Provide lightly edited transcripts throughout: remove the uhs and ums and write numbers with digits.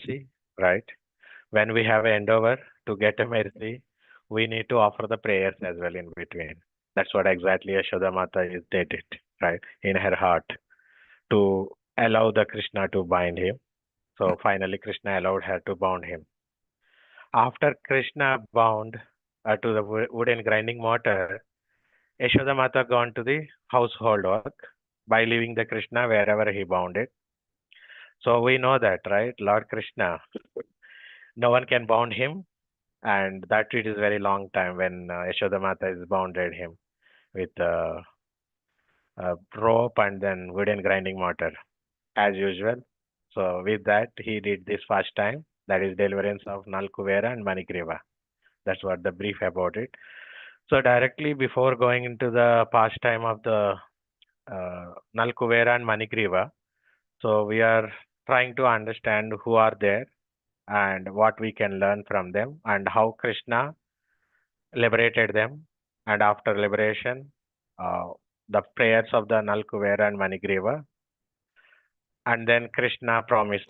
mercy, right? When we have an endeavor to get a mercy, we need to offer the prayers as well in between. That's what exactly Yashoda Mata is did it, right? In her heart to allow the Krishna to bind him. So finally Krishna allowed her to bound him. After Krishna bound to the wooden grinding mortar, Yashoda Mata gone to the household work by leaving the Krishna wherever he bound it. So we know that, right? Lord Krishna, no one can bound him, and that it is very long time when Yashoda Mata is bounded him with rope and then wooden grinding mortar as usual. So with that, he did this first time, that is deliverance of Nal Kuvera and Manikriva. That's what the brief about it. So directly before going into the pastime of the Nal Kuvera and Manikriva, so we are trying to understand who are there and what we can learn from them and how Krishna liberated them. And after liberation, uh, the prayers of the Nal Kuvera and Manigriva, and then Krishna promised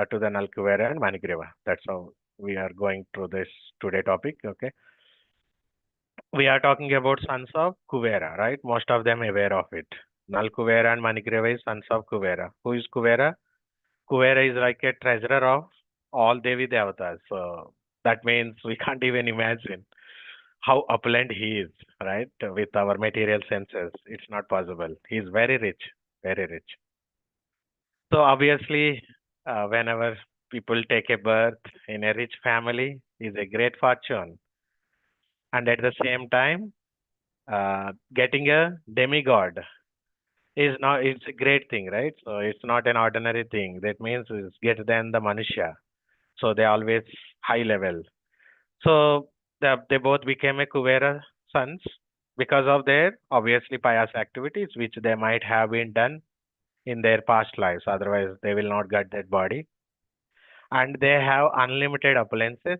to the Nal Kuvera and Manigriva. That's how we are going through this today topic. Okay, we are talking about sons of Kuvera, right? Most of them aware of it. Nal Kuvera and Manigriva is sons of Kuvera. Who is Kuvera? Kuvera is like a treasurer of all Devi Devatas. So that means we can't even imagine how opulent he is, right? With our material senses, it's not possible. He's very rich, very rich. So obviously, whenever people take a birth in a rich family, is a great fortune, and at the same time, getting a demigod is not. It's a great thing, right? So it's not an ordinary thing. That means it's greater than the Manushya. So they always high level. So they both became a Kuvera sons because of their obviously pious activities which they might have been done in their past lives. Otherwise, they will not get that body. And they have unlimited opulences.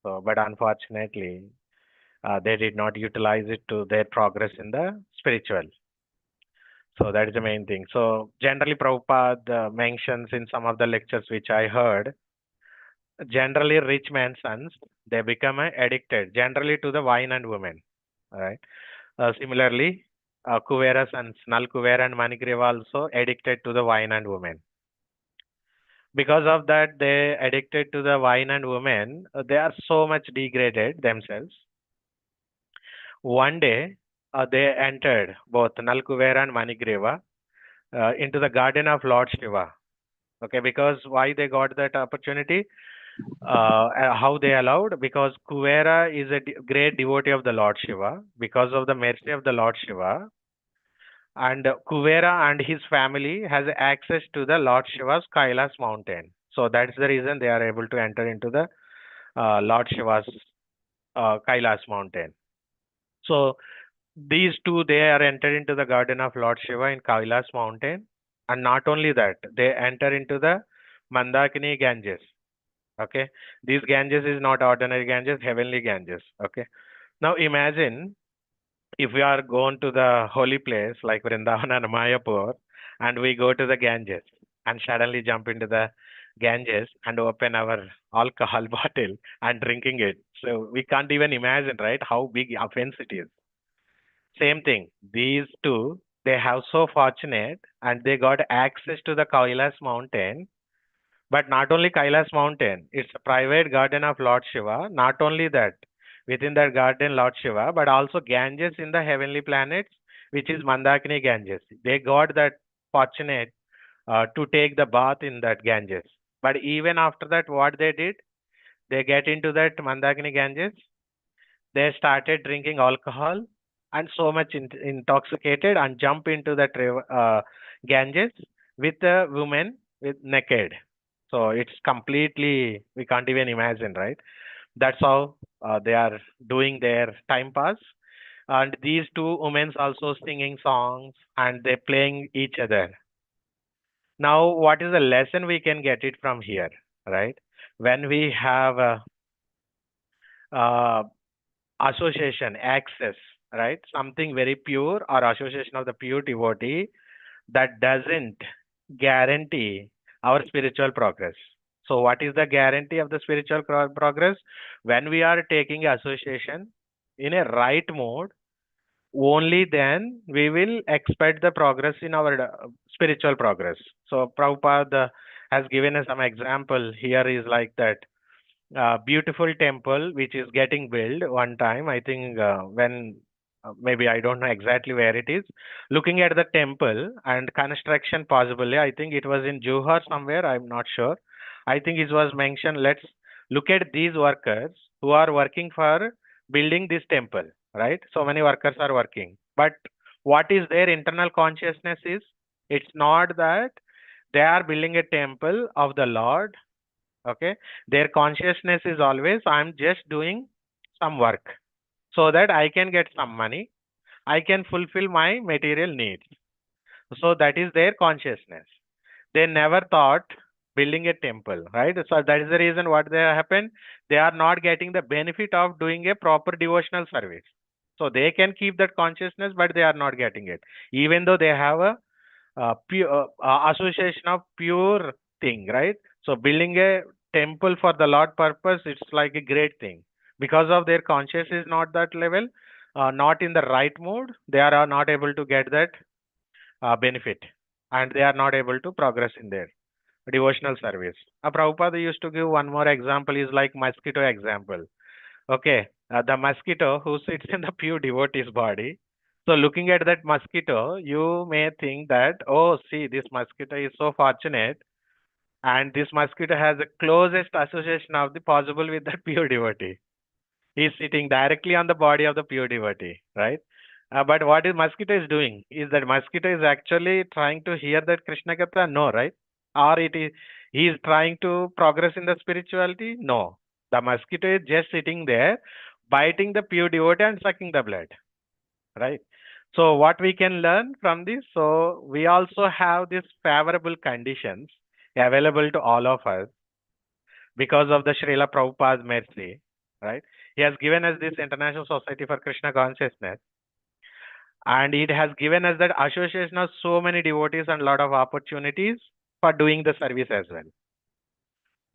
So, but unfortunately, they did not utilize it to their progress in the spiritual. So that is the main thing. So generally, Prabhupada mentions in some of the lectures which I heard, generally rich man's sons, they become addicted generally to the wine and women. All right. Similarly, Kuvera sons, Nal Kuvera and Manigreva also addicted to the wine and women. Because of that, they addicted to the wine and women. They are so much degraded themselves. One day, they entered both Nal Kuvera and Manigreva into the garden of Lord Shiva. Okay, because why they got that opportunity? How they allowed? Because Kuvera is a great devotee of the Lord Shiva. Because of the mercy of the Lord Shiva, and Kuvera and his family has access to the Lord Shiva's Kailas mountain. So that's the reason they are able to enter into the Lord Shiva's Kailas mountain. So these two, they are entered into the garden of Lord Shiva in Kailas mountain. And not only that, they enter into the Mandakini Ganges. Okay. These Ganges is not ordinary Ganges, heavenly Ganges. Okay. Now imagine if we are going to the holy place like Vrindavan and Mayapur, and we go to the Ganges and suddenly jump into the Ganges and open our alcohol bottle and drinking it. So we can't even imagine, right, how big offense it is. Same thing. These two, they have so fortunate and they got access to the Kailas mountain. But not only Kailas mountain, it's a private garden of Lord Shiva. Not only that, within that garden, Lord Shiva, but also Ganges in the heavenly planets, which is Mandakini Ganges. They got that fortunate to take the bath in that Ganges. But even after that, what they did, they get into that Mandakini Ganges, they started drinking alcohol and so much intoxicated and jump into that Ganges with the women with naked. So it's completely, we can't even imagine, right? That's how they are doing their time pass. And these two women also singing songs and they playing each other. Now, what is the lesson we can get it from here, right? When we have uh, association, access, right? Something very pure or association of the pure devotee that doesn't guarantee our spiritual progress. So what is the guarantee of the spiritual progress? When we are taking association in a right mode, only then we will expect the progress in our spiritual progress. So Prabhupada has given us some example here is like that beautiful temple which is getting built one time. I think when maybe I don't know exactly where it is. Looking at the temple and construction, possibly I think it was in Johor somewhere. I'm not sure. I think it was mentioned. Let's look at these workers who are working for building this temple. Right? So many workers are working, but what is their internal consciousness is it's not that they are building a temple of the Lord. Okay, their consciousness is always I'm just doing some work so that I can get some money, I can fulfill my material needs. So that is their consciousness. They never thought building a temple, right? So that is the reason what they happen. They are not getting the benefit of doing a proper devotional service. So they can keep that consciousness, but they are not getting it, even though they have a pure association of pure thing, right? So building a temple for the Lord purpose, it's like a great thing. Because of their conscious is not that level, not in the right mood, they are not able to get that benefit, and they are not able to progress in their devotional service. Prabhupada used to give one more example is like mosquito example. Okay, the mosquito who sits in the pure devotee's body. So looking at that mosquito, you may think that, oh, see, this mosquito is so fortunate, and this mosquito has the closest association of the possible with that pure devotee. He is sitting directly on the body of the pure devotee, right? But what is mosquito is doing? Is that mosquito is actually trying to hear that Krishna Katha? No, right? Or it is he is trying to progress in the spirituality? No. The mosquito is just sitting there, biting the pure devotee and sucking the blood, right? So what we can learn from this? So we also have these favorable conditions available to all of us because of the Srila Prabhupada's mercy, right? He has given us this International Society for Krishna Consciousness, and it has given us that association of so many devotees and lot of opportunities for doing the service as well.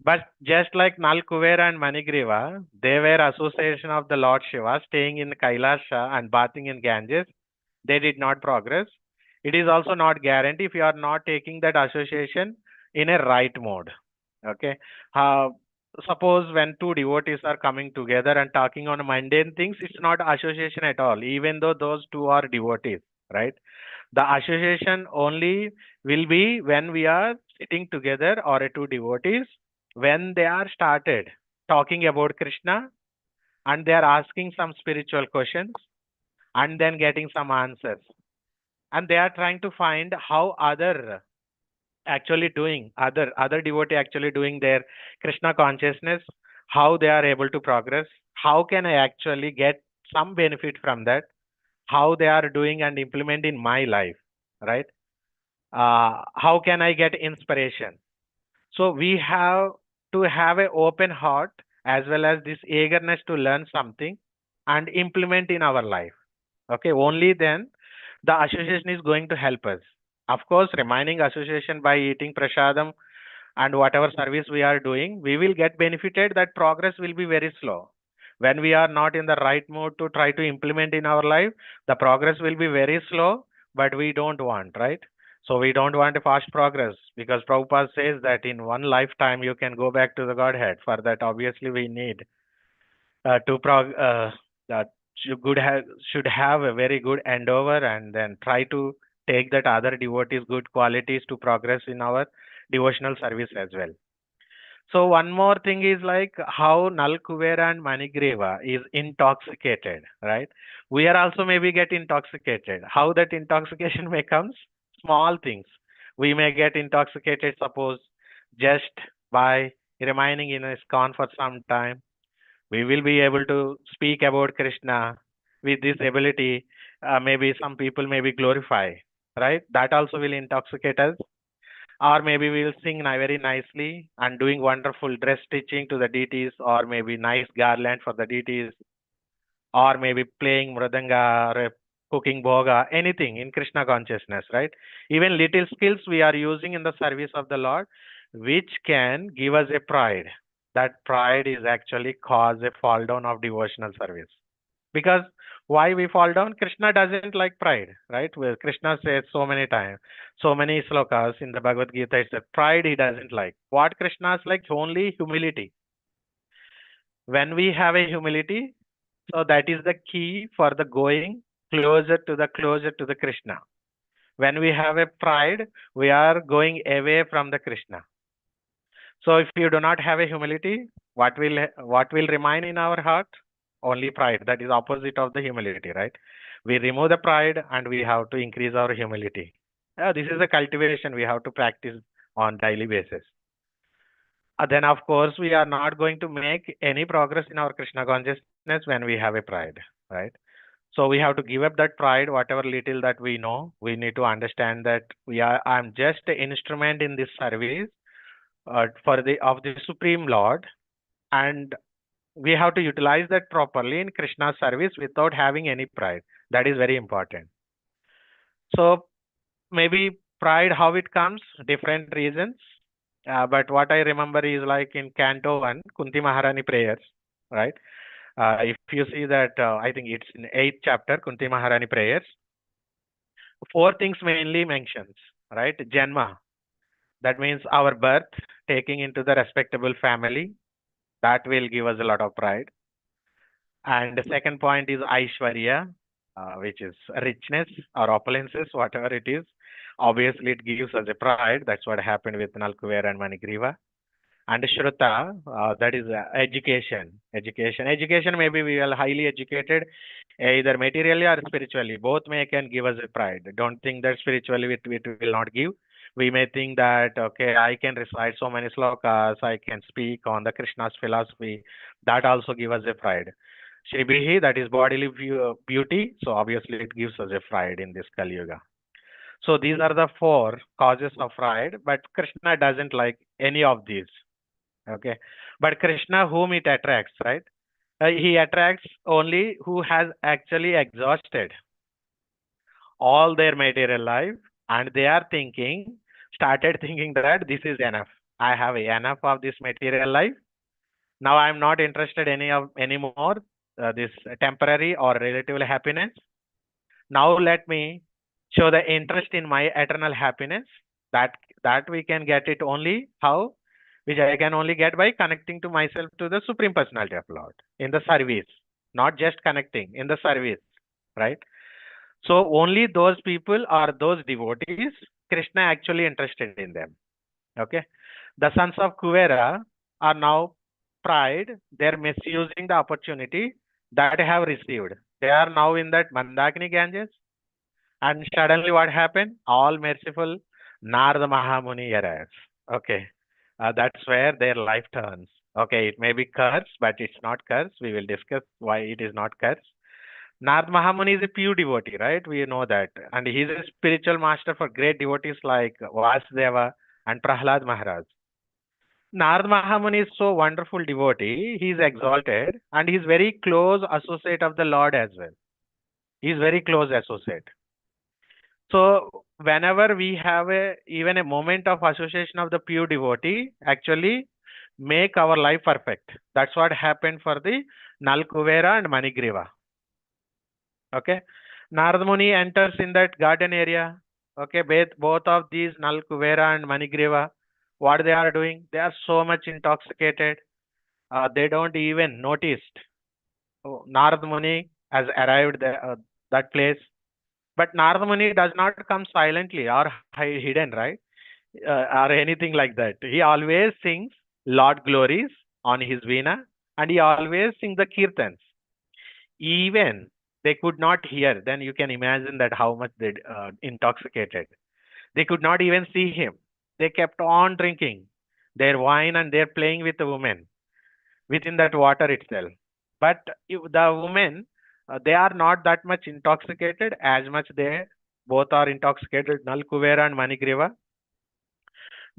But just like Nal Kuvera and Manigriva, they were association of the Lord Shiva, staying in Kailasha and bathing in Ganges. They did not progress. It is also not guarantee if you are not taking that association in a right mode. Okay. Uh, Suppose when two devotees are coming together and talking on mundane things, it's not association at all, even though those two are devotees, right? The association only will be when we are sitting together or two devotees, when they are started talking about Krishna and they are asking some spiritual questions and then getting some answers. And they are trying to find how other actually doing other devotee actually doing their Krishna consciousness, how they are able to progress, how can I actually get some benefit from that, how they are doing and implement in my life, right? How can I get inspiration? So we have to have an open heart as well as this eagerness to learn something and implement in our life. Okay, only then the association is going to help us. Of course, remaining association by eating prasadam and whatever service we are doing, we will get benefited. That progress will be very slow. When we are not in the right mode to try to implement in our life, the progress will be very slow, but we don't want, right? So we don't want a fast progress because Prabhupada says that in one lifetime you can go back to the Godhead. For that, obviously, we need that should have a very good endeavor and then try to take that other devotees' good qualities to progress in our devotional service as well. So one more thing is like how Nal Kuvera and Manigreva is intoxicated, right? We are also maybe get intoxicated. How that intoxication may comes? Small things. We may get intoxicated, suppose, just by remaining in a ISKCON for some time. We will be able to speak about Krishna with this ability. Maybe some people maybe glorify, right? That also will intoxicate us. Or maybe we'll sing very nicely and doing wonderful dress stitching to the deities, or maybe nice garland for the deities, or maybe playing mridanga or cooking bhoga, anything in Krishna consciousness, right? Even little skills we are using in the service of the Lord, which can give us a pride. That pride is actually cause a fall down of devotional service. Because why we fall down? Krishna doesn't like pride, right? Well, Krishna says so many times, so many slokas in the Bhagavad Gita, it says pride he doesn't like. What Krishna's like? Only humility. When we have a humility, so that is the key for the going closer to the Krishna. When we have a pride, we are going away from the Krishna. So if you do not have a humility, what will remain in our heart? Only pride. That is opposite of the humility, right? We remove the pride and we have to increase our humility. This is a cultivation we have to practice on daily basis. Then of course we are not going to make any progress in our Krishna consciousness when we have a pride, right? So we have to give up that pride, whatever little that we know. We need to understand that I'm just an instrument in this service for the of the Supreme Lord, and we have to utilize that properly in Krishna's service without having any pride. That is very important. So maybe pride, how it comes, different reasons. But what I remember is like in Canto 1, Kunti Maharani prayers, right? If you see that, I think it's in 8th chapter, Kunti Maharani prayers. Four things mainly mentions, right? Janma, that means our birth, taking into the respectable family, that will give us a lot of pride. And the second point is Aishwarya, which is richness or opulences, whatever it is. Obviously, it gives us a pride. That's what happened with Nalkuvera and Manigriva. And Shruta, that is education. Education, maybe we are highly educated, either materially or spiritually. Both may can give us a pride. Don't think that spiritually it will not give. We may think that, okay, I can recite so many slokas, I can speak on the Krishna's philosophy. That also give us a pride. Shribihi, that is bodily beauty. So obviously it gives us a pride in this Kali Yuga. So these are the four causes of pride, but Krishna doesn't like any of these. Okay. But Krishna, whom it attracts, right? He attracts only who has actually exhausted all their material life and they are started thinking that this is enough. I have enough of this material life. Now I'm not interested anymore this temporary or relative happiness. Now let me show the interest in my eternal happiness. That that we can get it only how, which I can only get by connecting to myself to the Supreme Personality of Lord in the service, not just connecting in the service, right? So only those people or those devotees, Krishna actually interested in them. Okay, the sons of Kuvera are now pride. They're misusing the opportunity that they have received. They are now in that Mandakini Ganges, and suddenly what happened? All merciful Narada Mahamuni arrives. Okay. That's where their life turns. Okay, it may be curse, but it's not curse. We will discuss why it is not curse. Narada Mahamuni is a pure devotee, right? We know that. And he's a spiritual master for great devotees like Vasudeva and Prahlad Maharaj. Narada Mahamuni is so wonderful devotee. He is exalted and he's very close associate of the Lord as well. He's very close associate. So whenever we have even a moment of association of the pure devotee, actually make our life perfect. That's what happened for the Nalkuvera and Manigriva. Okay. Narada Muni enters in that garden area. Okay, both of these Nalkuvera and Manigriva, what they are doing? They are so much intoxicated. They don't even notice. Oh, Narada Muni has arrived that place. But Narada Muni does not come silently or hidden, right? Or anything like that. He always sings Lord glories on his veena and he always sings the kirtans. Even they could not hear, then you can imagine that how much they intoxicated. They could not even see him. They kept on drinking their wine and they're playing with the women within that water itself. But if the women, they are not that much intoxicated as much they both are intoxicated, Nalkuvera and Manigriva.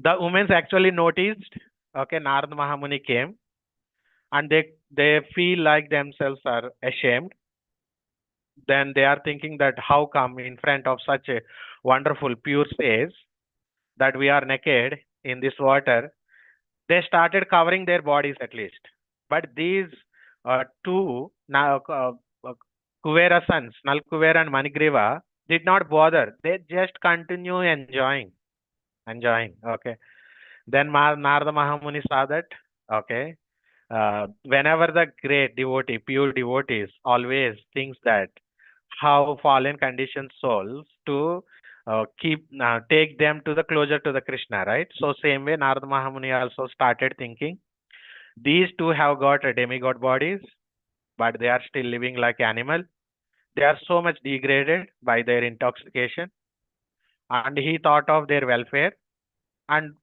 The women actually noticed, okay, Narada Mahamuni came and they feel like themselves are ashamed. Then they are thinking that how come in front of such a wonderful pure space that we are naked. in this water, they started covering their bodies at least. But these two now Kuvera sons, Nalkuvera and Manigriva, did not bother. They just continue enjoying. Okay. Then Narada Mahamuni saw that. Okay. Whenever the great devotee, pure devotees, always thinks that how fallen conditioned souls to keep take them to the closer to the Krishna, right? So same way Narada Mahamuni also started thinking these two have got a demigod bodies, but they are still living like animal. They are so much degraded by their intoxication, and he thought of their welfare, and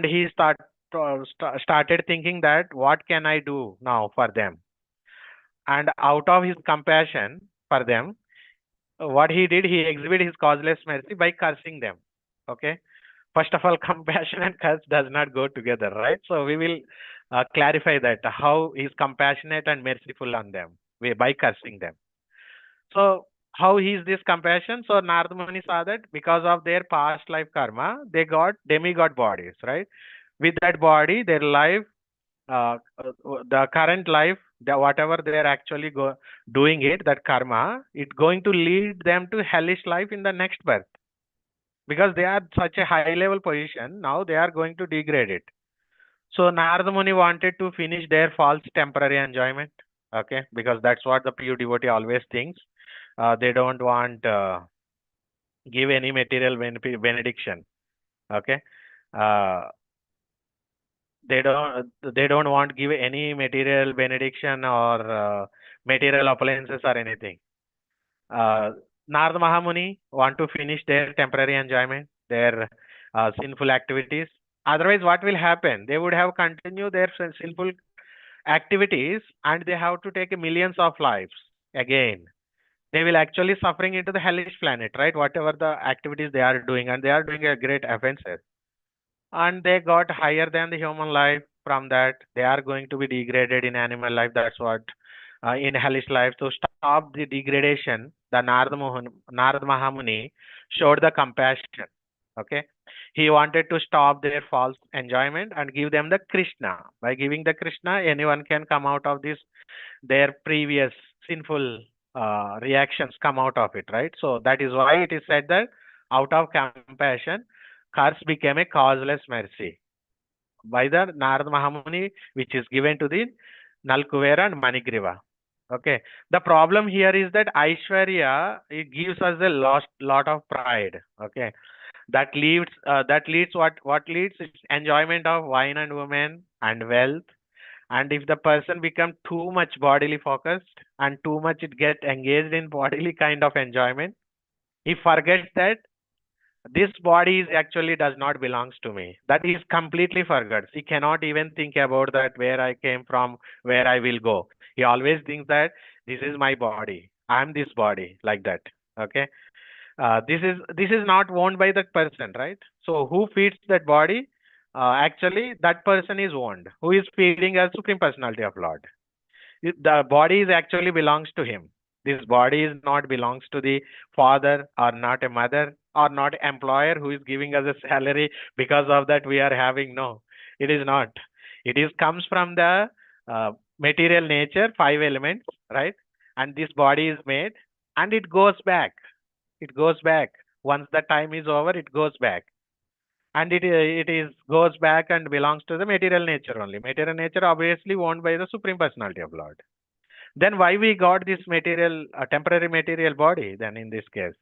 he started thinking that what can I do now for them, and out of his compassion for them, what he did, he exhibited his causeless mercy by cursing them. Okay. First of all, compassion and curse does not go together, right? So we will clarify that how he's compassionate and merciful on them by cursing them. So how is this compassion? So Narada Muni saw that because of their past life karma, they got demigod bodies, right? With that body, their life, the current life, whatever they are actually doing it, that karma, it's going to lead them to hellish life in the next birth because they are such a high level position. Now they are going to degrade it. So Narada Muni wanted to finish their false temporary enjoyment. Okay, because that's what the pure devotee always thinks. They don't want give any material benediction. Okay, uh, they don't want give any material benediction or material appliances or anything. Uh, Narada Mahamuni want to finish their temporary enjoyment, their sinful activities. Otherwise, what will happen? They would have continued their sinful activities, and they have to take millions of lives again. They will actually suffering into the hellish planet, right? Whatever the activities they are doing, and they are doing a great offenses, and they got higher than the human life. From that, they are going to be degraded in animal life. That's what in hellish life. To stop the degradation, the Narad Mahamuni showed the compassion. Okay, he wanted to stop their false enjoyment and give them the Krishna. By giving the Krishna, anyone can come out of this their previous sinful reactions come out of it, right? So that is why it is said that out of compassion, curse became a causeless mercy by the Narad Mahamuni, which is given to the Nalkuvera and Manigriva. Okay. The problem here is that Aishwarya, it gives us a lot of pride. Okay. That leads what leads is enjoyment of wine and women and wealth. And if the person become too much bodily focused and too much it get engaged in bodily kind of enjoyment, he forgets that this body is actually does not belongs to me. That is completely forgets. He cannot even think about that where I came from, where I will go. He always thinks that this is my body. I am this body, like that. Okay. This is not owned by that person, right? So who feeds that body? Actually, that person is owned. Who is feeding a supreme personality of Lord? The body is actually belongs to him. This body is not belongs to the father or not a mother or not employer who is giving us a salary because of that we are having. No, it is not. It is comes from the material nature, five elements, right? And this body is made and it goes back. It goes back. Once the time is over, it goes back. And it is goes back and belongs to the material nature only. Material nature obviously owned by the Supreme Personality of Lord. Then why we got this material, temporary material body? Then in this case,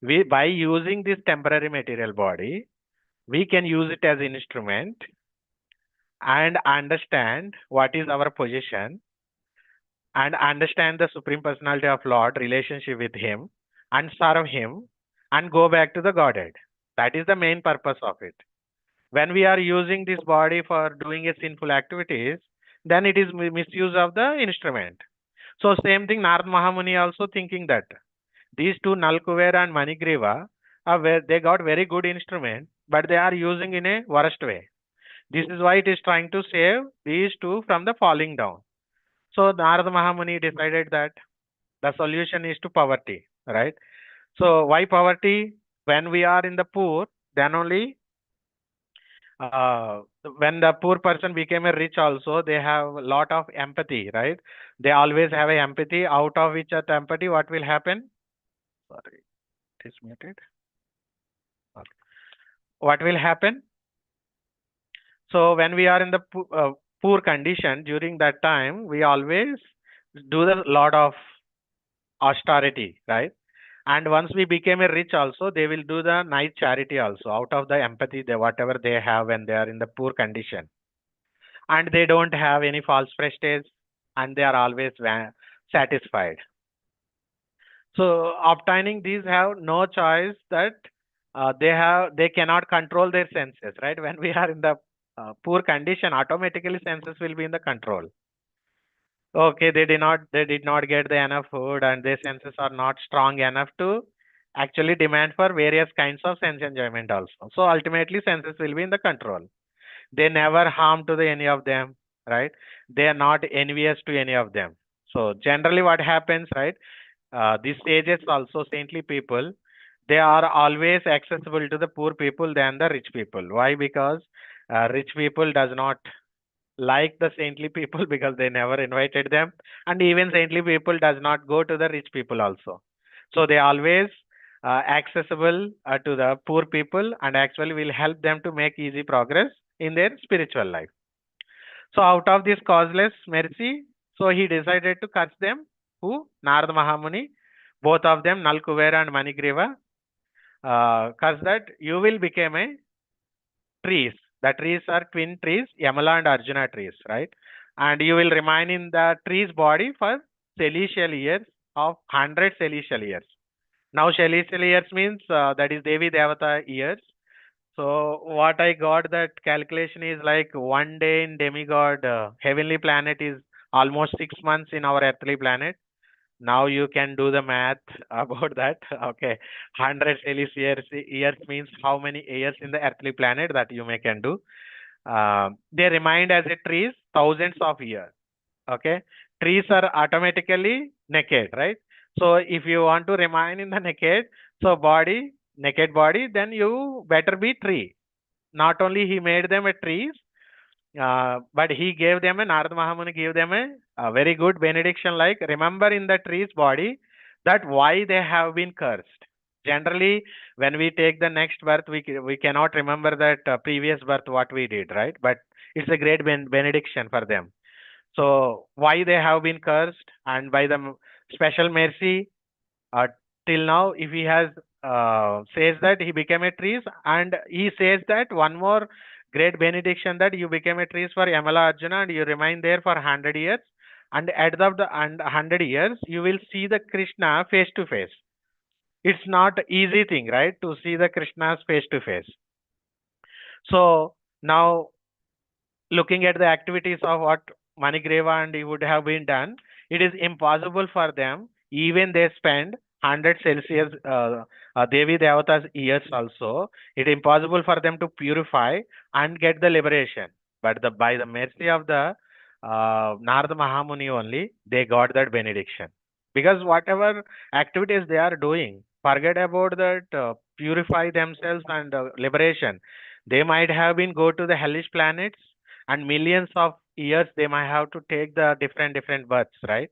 we by using this temporary material body, we can use it as instrument and understand what is our position and understand the Supreme Personality of Lord relationship with Him and serve Him and go back to the Godhead. That is the main purpose of it. When we are using this body for doing a sinful activities, then it is misuse of the instrument. So same thing, Narad Mahamuni also thinking that these two Nalkuvera and Manigriva are where they got very good instrument, but they are using in a worst way. This is why it is trying to save these two from the falling down. So Narada Mahamuni decided that the solution is to poverty, right? So why poverty? When we are in the poor, then only uh, when the poor person became a rich also, they have a lot of empathy, right? They always have a empathy, out of which that empathy, what will happen? Sorry, it is muted. Okay. What will happen? So when we are in the poor condition during that time, we always do the lot of austerity, right? And once we became a rich also, they will do the nice charity also out of the empathy they whatever they have when they are in the poor condition, and they don't have any false prestige, and they are always satisfied. So obtaining these have no choice that they cannot control their senses, right? When we are in the poor condition, automatically senses will be in the control. Okay, they did not get the enough food, and their senses are not strong enough to actually demand for various kinds of sense enjoyment also. So ultimately senses will be in the control. They never harm to the any of them, right? They are not envious to any of them. So generally what happens, right? These sages also saintly people, they are always accessible to the poor people than the rich people. Why? Because rich people does not like the saintly people because they never invited them, and even saintly people does not go to the rich people also. So they always accessible to the poor people, and actually will help them to make easy progress in their spiritual life. So out of this causeless mercy, so he decided to curse them. Who? Narada Mahamuni, both of them, Nalkuvera and Manigriva, curse that you will become a trees. The trees are twin trees, Yamala and Arjuna trees, right? And you will remain in the tree's body for celestial years of 100 celestial years. Now celestial years means that is Devi Devata years. So what I got that calculation is like one day in demigod heavenly planet is almost 6 months in our earthly planet. Now you can do the math about that. Okay, 100 years means how many years in the earthly planet that you may can do. They remind as a trees thousands of years. Okay, trees are automatically naked, right? So if you want to remain in the naked, so body, naked body, then you better be tree. Not only he made them a trees, but he gave them a Narada Mahamuni gave them a very good benediction. Like remember in the tree's body that why they have been cursed. Generally, when we take the next birth, we cannot remember that previous birth what we did, right? But it's a great benediction for them. So why they have been cursed, and by the special mercy, uh, till now, if he has says that he became a trees, and he says that one more great benediction that you became a trees for Yamala Arjuna and you remain there for 100 years, and at the and 100 years you will see the Krishna face to face. It's not easy thing, right, to see the Krishna's face to face. So now looking at the activities of what Manigreva and he would have been done, it is impossible for them. Even they spend 100 Celsius Devi Devata's years also, it is impossible for them to purify and get the liberation. But by the mercy of the Narada Mahamuni only, they got that benediction. Because whatever activities they are doing, forget about that purify themselves and liberation. They might have been go to the hellish planets, and millions of years they might have to take the different births, right?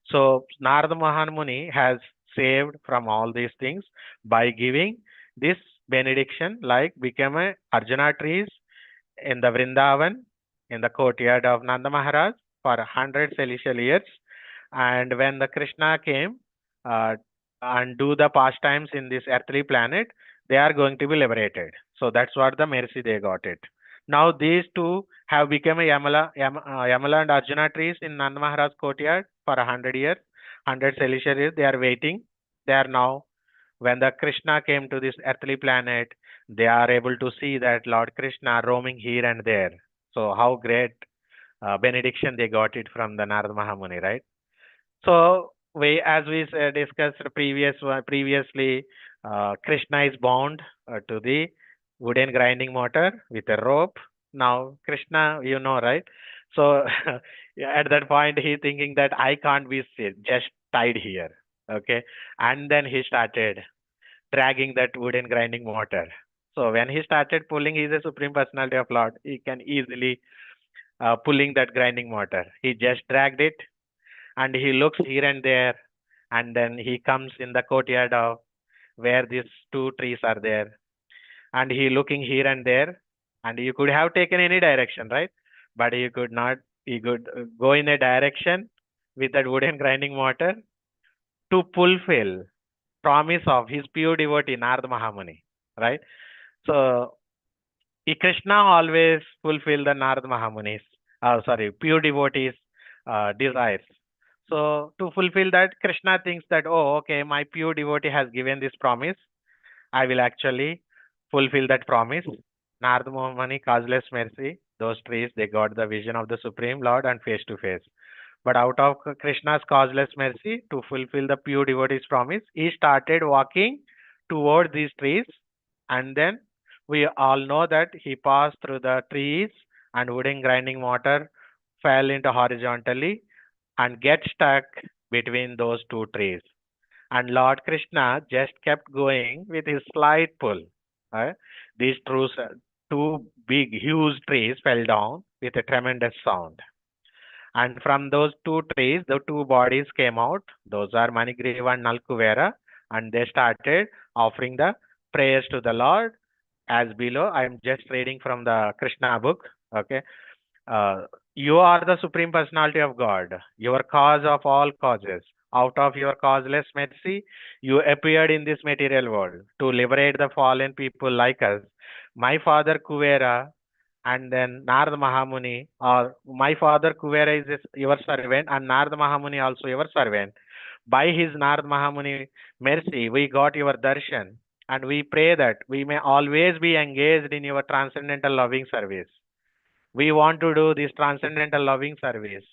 So Narada Mahamuni has saved from all these things by giving this benediction, like become a Arjuna trees in the Vrindavan, in the courtyard of Nanda Maharaj for 100 celestial years. And when the Krishna came uh, and do the pastimes in this earthly planet, they are going to be liberated. So that's what the mercy they got it. Now these two have become a Yamala and Arjuna trees in Nanda Maharaj courtyard for 100 years, 100 celestial years. They are waiting. They are now, when the Krishna came to this earthly planet, they are able to see that Lord Krishna roaming here and there. So how great benediction they got it from the Narada Mahamuni, right? So as we discussed previously, Krishna is bound to the wooden grinding mortar with a rope. Now Krishna, you know, right? So yeah, at that point, he thinking that I can't be just tied here. Okay, and then he started dragging that wooden grinding mortar. So when he started pulling, he's a supreme personality of Lord. He can easily pulling that grinding motor. He just dragged it, and he looks here and there, and then he comes in the courtyard of where these two trees are there, and he looking here and there, and you could have taken any direction, right? But he could not. He could go in a direction with that wooden grinding motor to fulfill promise of his pure devotee Narada Mahamuni, right? So Krishna always fulfill the Narada Mahamuni's, pure devotees' desires. So to fulfill that, Krishna thinks that, oh, okay, my pure devotee has given this promise. I will actually fulfill that promise. Narada Mahamuni, causeless mercy, those trees, they got the vision of the Supreme Lord and face to face. But out of Krishna's causeless mercy, to fulfill the pure devotee's promise, he started walking toward these trees. And then we all know that he passed through the trees, and wooden grinding mortar fell into horizontally and get stuck between those two trees. And Lord Krishna just kept going with his slight pull. Uh, these two big, huge trees fell down with a tremendous sound. And from those two trees, the two bodies came out. Those are Manigriva and Nalkuvera. And they started offering the prayers to the Lord as below. I am just reading from the Krishna book. Okay. Uh, you are the Supreme Personality of God, your cause of all causes. Out of your causeless mercy, you appeared in this material world to liberate the fallen people like us. My father Kuvera and then Narada Mahamuni, or my father Kuvera is your servant, and Narada Mahamuni also your servant. By his Narada Mahamuni mercy, we got your darshan, and we pray that we may always be engaged in your transcendental loving service. We want to do this transcendental loving service,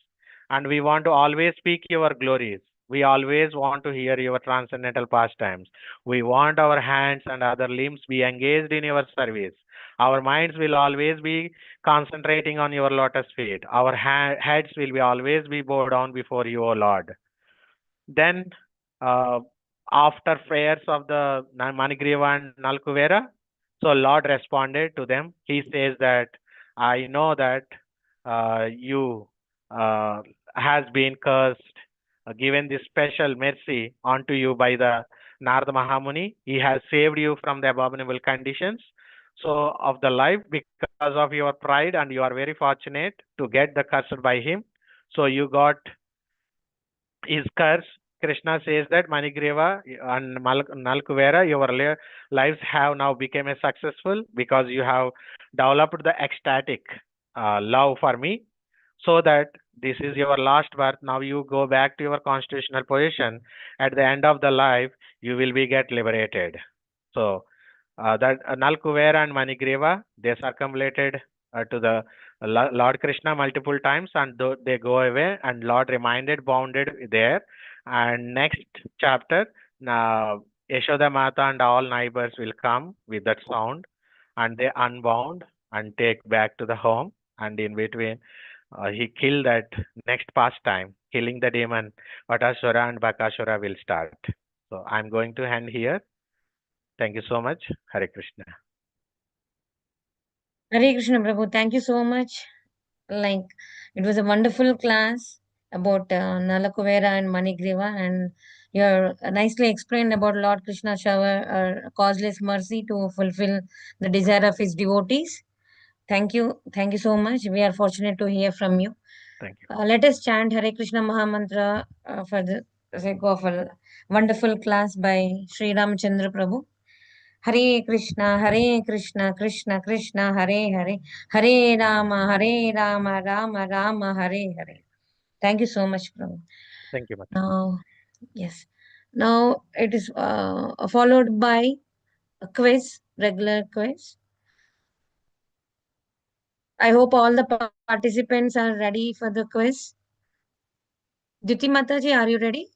and we want to always speak your glories. We always want to hear your transcendental pastimes. We want our hands and other limbs be engaged in your service. Our minds will always be concentrating on your lotus feet. Our heads will be always be bowed down before you, O Lord. Then, uh, after prayers of the Manigriva and Nalkuvera, so Lord responded to them. He says that I know that you has been cursed, given this special mercy unto you by the Narada Mahamuni. He has saved you from the abominable conditions. So of the life because of your pride, and you are very fortunate to get the cursed by him. So you got is curse. Krishna says that Manigreva and Nalkuvera, your lives have now become a successful because you have developed the ecstatic love for me, so that this is your last birth. Now you go back to your constitutional position. At the end of the life, you will be get liberated. So that Nalkuvera and Manigreva, they circumambulated to the Lord Krishna multiple times, and they go away, and Lord reminded, bounded there. And next chapter, Yashoda Mata and all neighbors will come with that sound, and they unbound and take back to the home. And in between, he killed that next pastime, killing the demon. Vatasura and Bakasura will start. So I'm going to end here. Thank you so much. Hare Krishna. Hare Krishna Prabhu, thank you so much. Like, it was a wonderful class about Nalakuvera and Manigriva, and you nicely explained about Lord Krishna shower causeless mercy to fulfill the desire of his devotees. Thank you so much. We are fortunate to hear from you. Thank you. Let us chant Hare Krishna Mahamantra for the sake of a wonderful class by Sri Ramchandra Prabhu. Hare Krishna, Krishna Krishna, Hare Hare, Hare Rama, Rama Rama, Hare Hare. Thank you so much, Prabhu. Thank you, Mata. Now, yes. Now it is followed by a quiz, regular quiz. I hope all the participants are ready for the quiz. Diti Mataji, are you ready?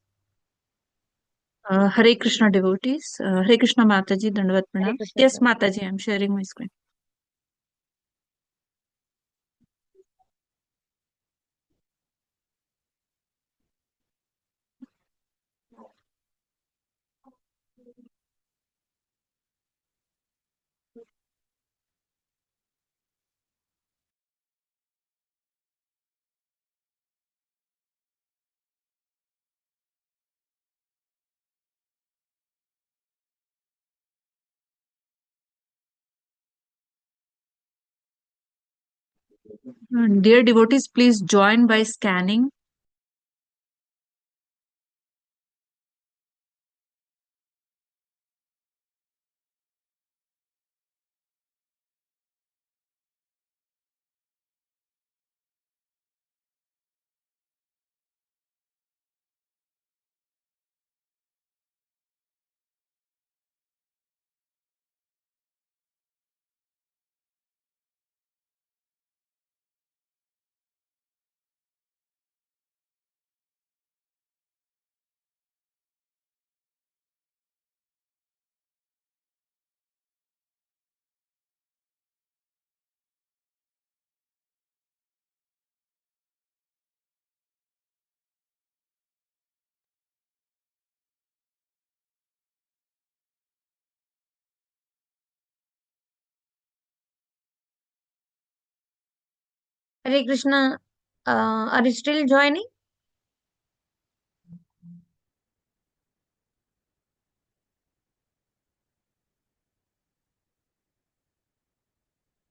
Hare Krishna devotees. Hare Krishna Mataji, Dandavat Hare Pranam. Krishna. Yes, Mataji, I'm sharing my screen. Dear devotees, please join by scanning. Hare Krishna, are you still joining?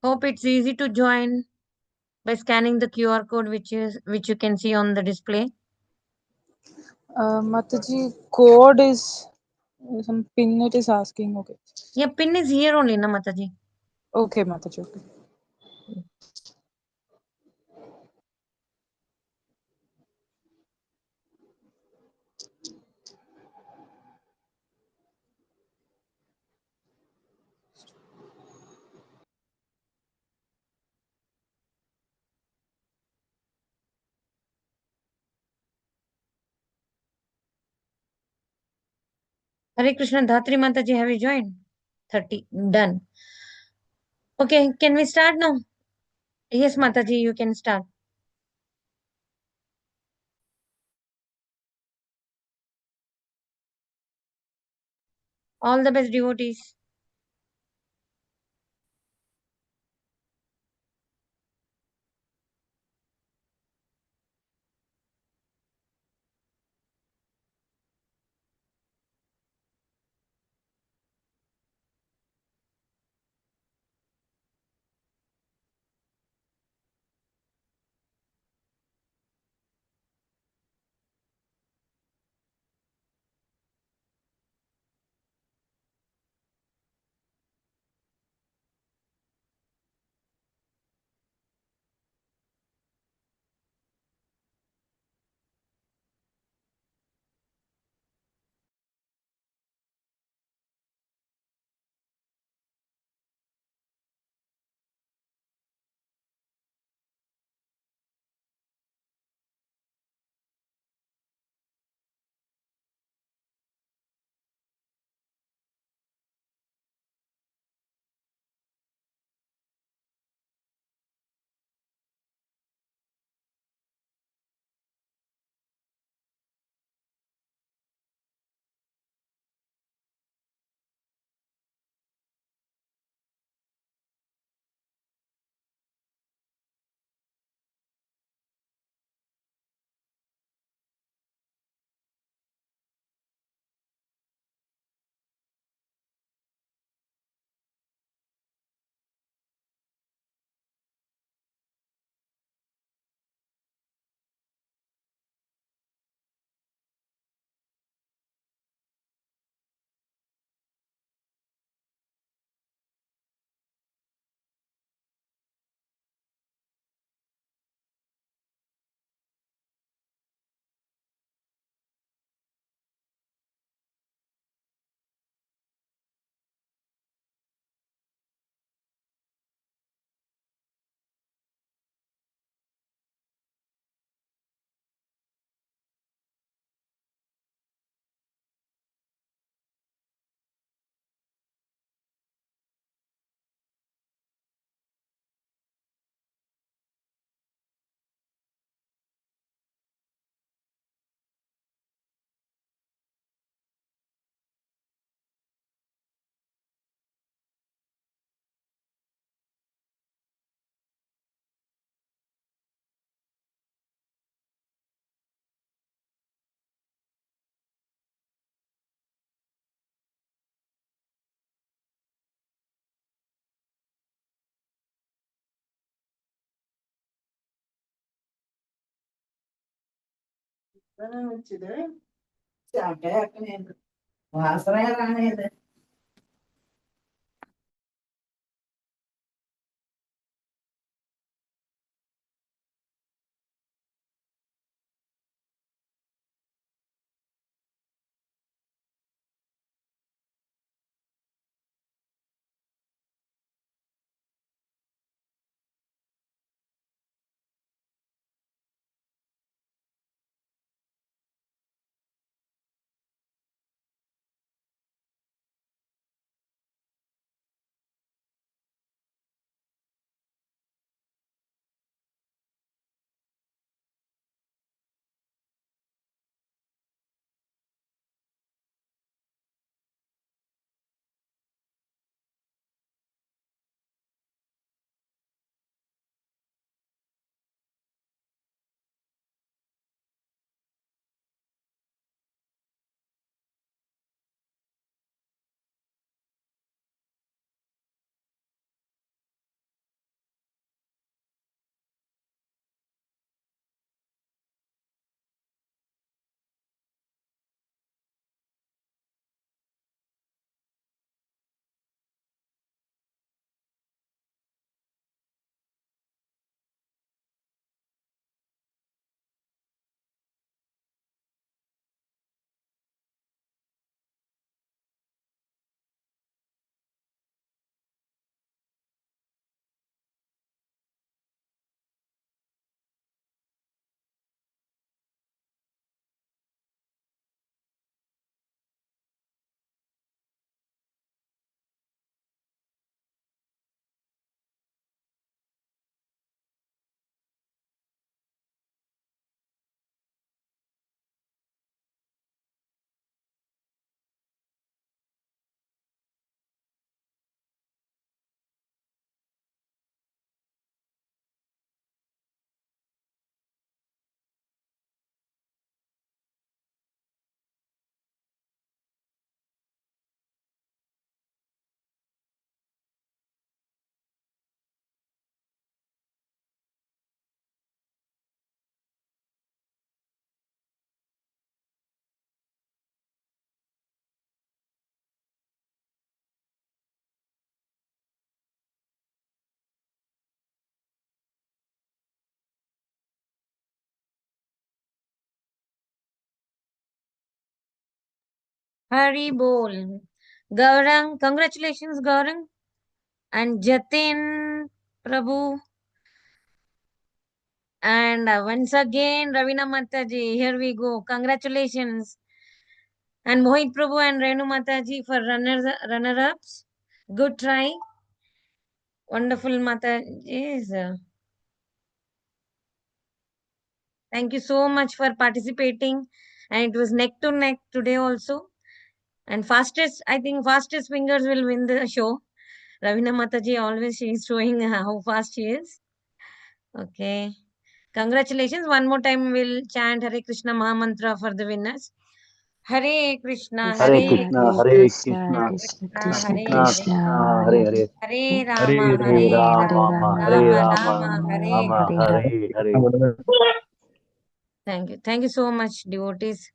Hope it's easy to join by scanning the QR code which you can see on the display. Mataji, code is some pin it is asking. Okay. Yeah, pin is here only, na Mataji. Okay, Mataji. Okay. Hare Krishna, Dhatri Mataji, have you joined? 30. Done. Okay, can we start now? Yes, Mataji, you can start. All the best, devotees. Hari Bol. Gaurang, congratulations, Gaurang. And Jatin, Prabhu. And once again, Ravina Mataji, here we go. Congratulations. And Mohit Prabhu and Renu Mataji for runner-ups. Good try. Wonderful Mataji. Thank you so much for participating. And it was neck to neck today also. And I think fastest fingers will win the show. Ravina Mataji always she is showing how fast she is. Okay. Congratulations. One more time we'll chant Hare Krishna Mahamantra for the winners. Hare Krishna, Hare Hare Krishna, Krishna, Hare Krishna Krishna, Krishna, Krishna Hare Krishna, Hare, Hare Hare, Hare Rama, Hare Hare Rama, Rama, Hare Rama Rama, Rama, Hare Rama Hare. Hare Hare. Thank you. Thank you so much, devotees,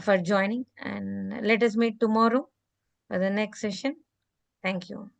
for joining. And let us meet tomorrow for the next session. Thank you.